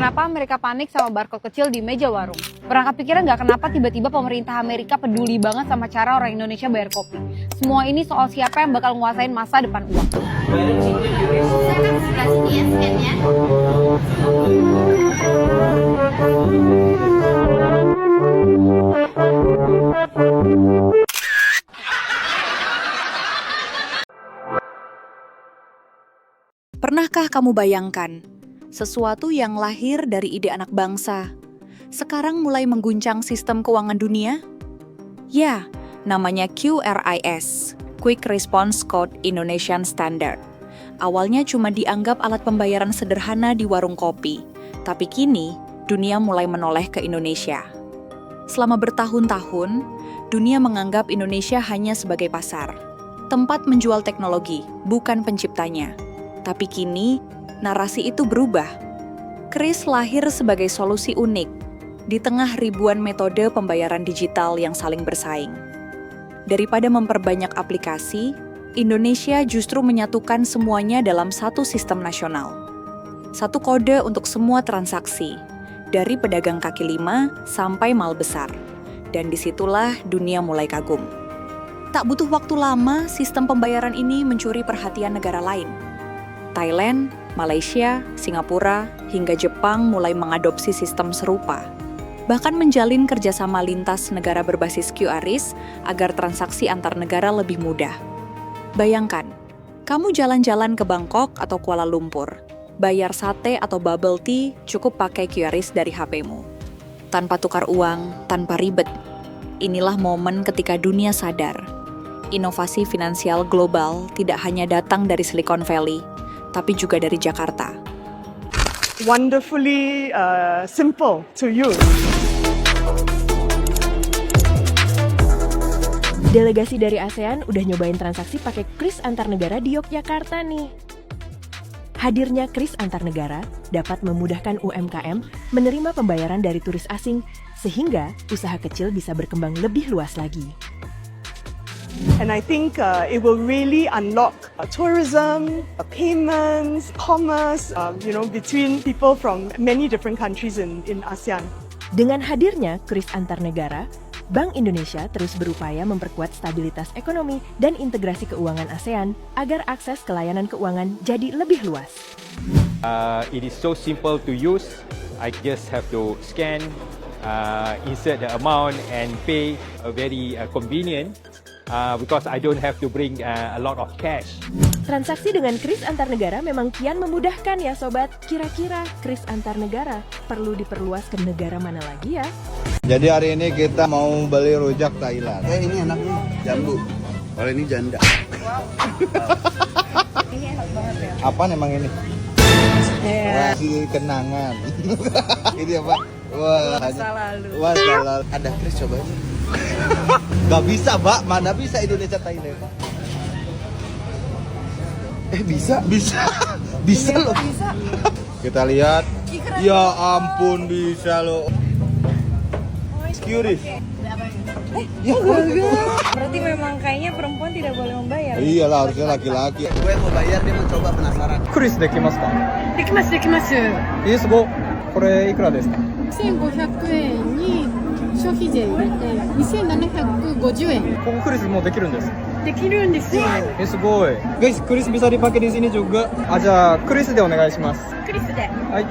kenapa Amerika panik sama barcode kecil di meja warung. Pernah kepikiran nggak kenapa tiba-tiba pemerintah Amerika peduli banget sama cara orang Indonesia bayar kopi? Semua ini soal siapa yang bakal nguasain masa depan uang. Pernahkah kamu bayangkan, sesuatu yang lahir dari ide anak bangsa, sekarang mulai mengguncang sistem keuangan dunia? Ya, namanya QRIS, Quick Response Code Indonesian Standard. Awalnya cuma dianggap alat pembayaran sederhana di warung kopi, tapi kini dunia mulai menoleh ke Indonesia. Selama bertahun-tahun, dunia menganggap Indonesia hanya sebagai pasar, tempat menjual teknologi, bukan penciptanya. Tapi kini, narasi itu berubah. Kris lahir sebagai solusi unik di tengah ribuan metode pembayaran digital yang saling bersaing. Daripada memperbanyak aplikasi, Indonesia justru menyatukan semuanya dalam satu sistem nasional. Satu kode untuk semua transaksi, dari pedagang kaki lima sampai mal besar. Dan disitulah dunia mulai kagum. Tak butuh waktu lama, sistem pembayaran ini mencuri perhatian negara lain. Thailand, Malaysia, Singapura, hingga Jepang mulai mengadopsi sistem serupa. Bahkan menjalin kerjasama lintas negara berbasis QRIS agar transaksi antar negara lebih mudah. Bayangkan, kamu jalan-jalan ke Bangkok atau Kuala Lumpur, bayar sate atau bubble tea cukup pakai QRIS dari HP-mu. Tanpa tukar uang, tanpa ribet. Inilah momen ketika dunia sadar. Inovasi finansial global tidak hanya datang dari Silicon Valley, tapi juga dari Jakarta. Wonderfully simple to use. Delegasi dari ASEAN udah nyobain transaksi pakai kris antar negara di Yogyakarta nih. Hadirnya kris antar negara dapat memudahkan UMKM menerima pembayaran dari turis asing, sehingga usaha kecil bisa berkembang lebih luas lagi. And I think it will really unlock tourism, payments, commerce, between people from many different countries in ASEAN. Dengan hadirnya kris antar negara, Bank Indonesia terus berupaya memperkuat stabilitas ekonomi dan integrasi keuangan ASEAN agar akses ke layanan keuangan jadi lebih luas. It is so simple to use. I just have to scan, insert the amount and pay. Very convenient. Because I don't have to bring a lot of cash. Transaksi dengan kris antar negara memang kian memudahkan ya sobat. Kira-kira kris antar negara perlu diperluas ke negara mana lagi ya? Jadi hari ini kita mau beli rujak Thailand. Ini enak nih, jambu. Kalau ini janda. Ini enak banget ya. Apa emang ini? Kasih kenangan. Ini apa? Wah, Masa lalu. Masa lalu. Ada kris coba ini. Gak bisa, Mbak. Mana bisa Indonesia Thailand? Bisa. Bisa loh. Bisa. Kita lihat. Ya ampun, bisa loh. Curious. Ya, Berarti memang kayaknya perempuan tidak boleh membayar. Iyalah, harusnya laki-laki. Gue mau bayar, dia mau coba penasaran. クリスできますか？できますできます。すごい。これいくらですか1500円に消費税入れて2750円ここクリスもうできるんですできるんですよ。すごいguysクリスbisa dipakai di sini jugaじゃあクリスでお願いしますクリスで。はい、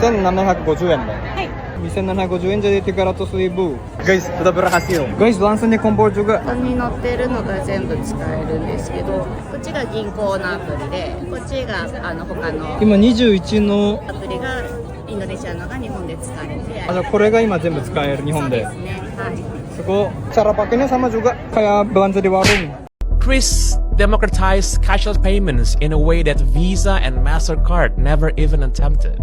1750円ではい。 2750円jadi 300.000 guys udah berhasil guys langsung dikompor juga ここに載ってるのが全部使えるんですけど、こっちが銀行のアプリで、こっちが他の今21のアプリがインドネシアのが日本で使えて、じゃあこれが今全部使える日本でそうですね。はい。 すごい cara pakainya sama juga kayak belanja di warung Kris democratized cashless payments in a way that Visa and MasterCard never even attempted.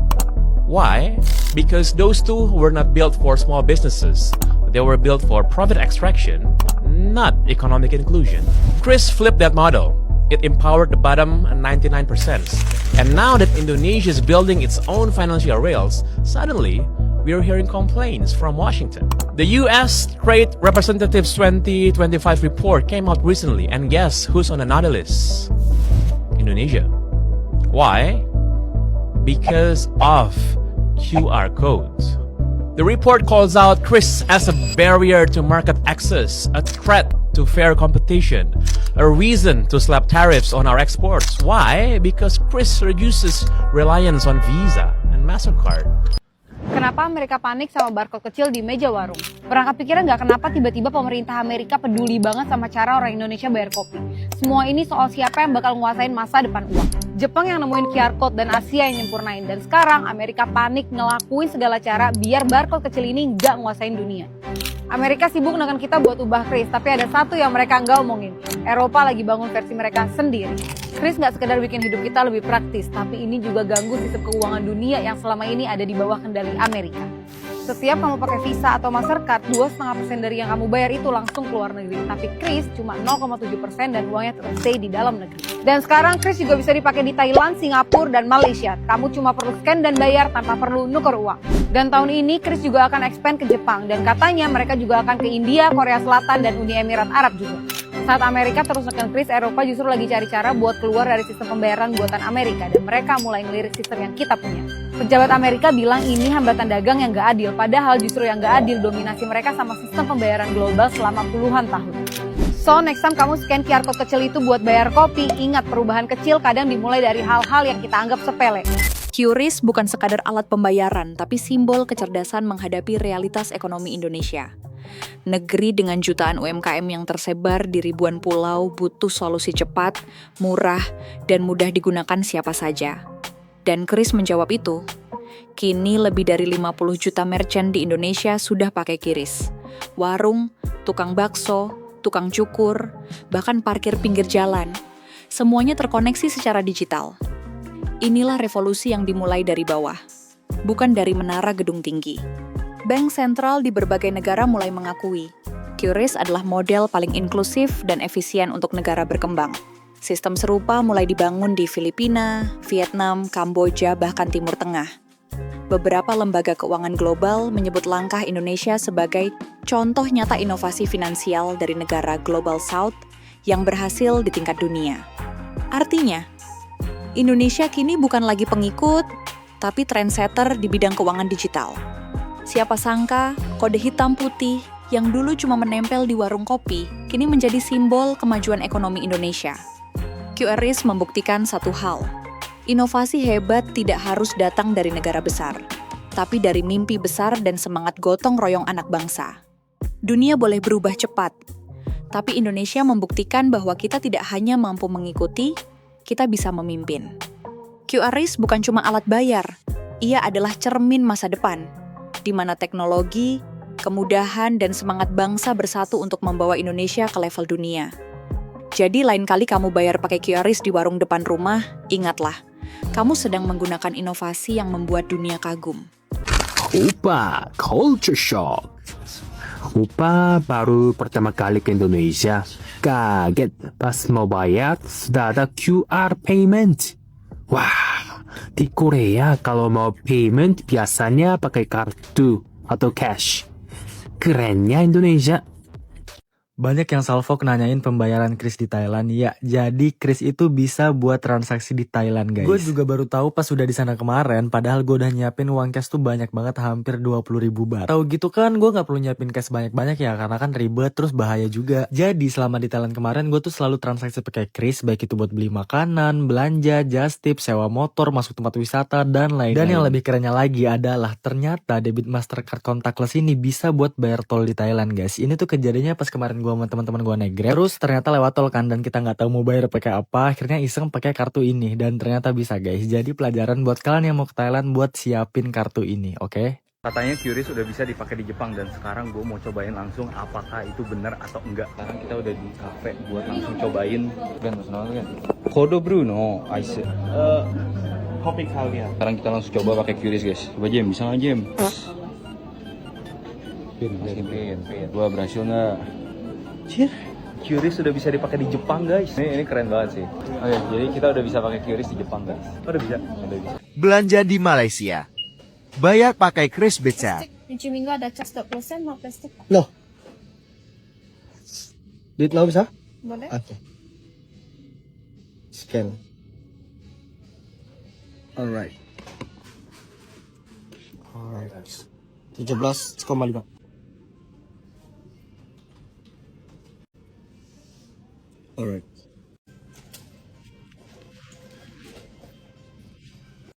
Why? Because those two were not built for small businesses. They were built for profit extraction, not economic inclusion. Kris flipped that model. It empowered the bottom 99%. And now that Indonesia is building its own financial rails, suddenly we are hearing complaints from Washington. The U.S. Trade Representative's 2025 report came out recently, and guess who's on another list? Indonesia. Why? Because of QR codes. The report calls out Kris as a barrier to market access, a threat to fair competition, a reason to slap tariffs on our exports. Why? Because Kris reduces reliance on Visa and MasterCard. Kenapa Amerika panik sama barcode kecil di meja warung? Pernah kepikiran nggak kenapa tiba-tiba pemerintah Amerika peduli banget sama cara orang Indonesia bayar kopi? Semua ini soal siapa yang bakal nguasain masa depan uang. Jepang yang nemuin QR Code dan Asia yang nyempurnain. Dan sekarang Amerika panik ngelakuin segala cara biar barcode kecil ini nggak nguasain dunia. Amerika sibuk dengan kita buat ubah Kris, tapi ada satu yang mereka nggak omongin. Eropa lagi bangun versi mereka sendiri. Kris nggak sekedar bikin hidup kita lebih praktis, tapi ini juga ganggu sistem keuangan dunia yang selama ini ada di bawah kendali Amerika. Setiap kamu pakai Visa atau Mastercard, 2,5% dari yang kamu bayar itu langsung keluar negeri. Tapi Kris cuma 0,7% dan uangnya tetap stay di dalam negeri. Dan sekarang Kris juga bisa dipakai di Thailand, Singapura, dan Malaysia. Kamu cuma perlu scan dan bayar tanpa perlu nuker uang. Dan tahun ini Kris juga akan expand ke Jepang. Dan katanya mereka juga akan ke India, Korea Selatan, dan Uni Emirat Arab juga. Saat Amerika terus neken Kris, Eropa justru lagi cari cara buat keluar dari sistem pembayaran buatan Amerika. Dan mereka mulai ngelirik sistem yang kita punya. Pejabat Amerika bilang ini hambatan dagang yang gak adil. Padahal justru yang gak adil dominasi mereka sama sistem pembayaran global selama puluhan tahun. So, next time kamu scan QR code kecil itu buat bayar kopi, ingat perubahan kecil kadang dimulai dari hal-hal yang kita anggap sepele. QRIS bukan sekadar alat pembayaran, tapi simbol kecerdasan menghadapi realitas ekonomi Indonesia. Negeri dengan jutaan UMKM yang tersebar di ribuan pulau butuh solusi cepat, murah, dan mudah digunakan siapa saja. Dan QRIS menjawab itu. Kini lebih dari 50 juta merchant di Indonesia sudah pakai QRIS. Warung, tukang bakso, tukang cukur, bahkan parkir pinggir jalan. Semuanya terkoneksi secara digital. Inilah revolusi yang dimulai dari bawah, bukan dari menara gedung tinggi. Bank sentral di berbagai negara mulai mengakui, QRIS adalah model paling inklusif dan efisien untuk negara berkembang. Sistem serupa mulai dibangun di Filipina, Vietnam, Kamboja, bahkan Timur Tengah. Beberapa lembaga keuangan global menyebut langkah Indonesia sebagai contoh nyata inovasi finansial dari negara Global South yang berhasil di tingkat dunia. Artinya, Indonesia kini bukan lagi pengikut, tapi trendsetter di bidang keuangan digital. Siapa sangka, kode hitam putih yang dulu cuma menempel di warung kopi, kini menjadi simbol kemajuan ekonomi Indonesia. QRIS membuktikan satu hal, inovasi hebat tidak harus datang dari negara besar, tapi dari mimpi besar dan semangat gotong royong anak bangsa. Dunia boleh berubah cepat, tapi Indonesia membuktikan bahwa kita tidak hanya mampu mengikuti, kita bisa memimpin. QRIS bukan cuma alat bayar, ia adalah cermin masa depan, di mana teknologi, kemudahan, dan semangat bangsa bersatu untuk membawa Indonesia ke level dunia. Jadi lain kali kamu bayar pakai QRIS di warung depan rumah, ingatlah, kamu sedang menggunakan inovasi yang membuat dunia kagum. Opa, culture shock. Opa baru pertama kali ke Indonesia. Kaget pas mau bayar sudah ada QR payment. Wah, di Korea kalau mau payment biasanya pakai kartu atau cash. Kerennya Indonesia. Banyak yang salfok nanyain pembayaran QRIS di Thailand. Ya, jadi QRIS itu bisa buat transaksi di Thailand, guys. Gue juga baru tahu pas udah di sana kemarin, padahal gue udah nyiapin uang cash tuh banyak banget, hampir 20.000 baht. Tahu gitu kan, gue nggak perlu nyiapin cash banyak-banyak ya, karena kan ribet terus bahaya juga. Jadi selama di Thailand kemarin, gue tuh selalu transaksi pakai QRIS, baik itu buat beli makanan, belanja, just tip, sewa motor, masuk tempat wisata, dan lain-lain. Dan yang lebih kerennya lagi adalah ternyata debit Mastercard contactless ini bisa buat bayar tol di Thailand, guys. Ini tuh kejadiannya pas kemarin gue sama teman-teman gue naik Grab, terus ternyata lewat tol kan, dan kita nggak tahu mau bayar pakai apa, akhirnya iseng pakai kartu ini dan ternyata bisa, guys. Jadi pelajaran buat kalian yang mau ke Thailand buat siapin kartu ini, oke? Katanya QRIS udah bisa dipakai di Jepang dan sekarang gue mau cobain langsung apakah itu benar atau enggak. Sekarang kita udah di cafe buat langsung cobain. Kodo brew no ice. Kopi kalian. Sekarang kita langsung coba pakai QRIS, guys. Coba Jem, bisa nggak Jem? Pin. Gua berhasil nggak? QRIS sudah bisa dipakai di Jepang, guys. Ini keren banget sih. Oke, jadi kita udah bisa pakai QRIS di Jepang, guys. Udah bisa. Belanja di Malaysia. Bayar pakai QRIS BCA. Cuci minggu ada cas 20% mau plastik. Loh. Duit lo bisa? Boleh. Oke. Scan. Alright. 17,5. Alright.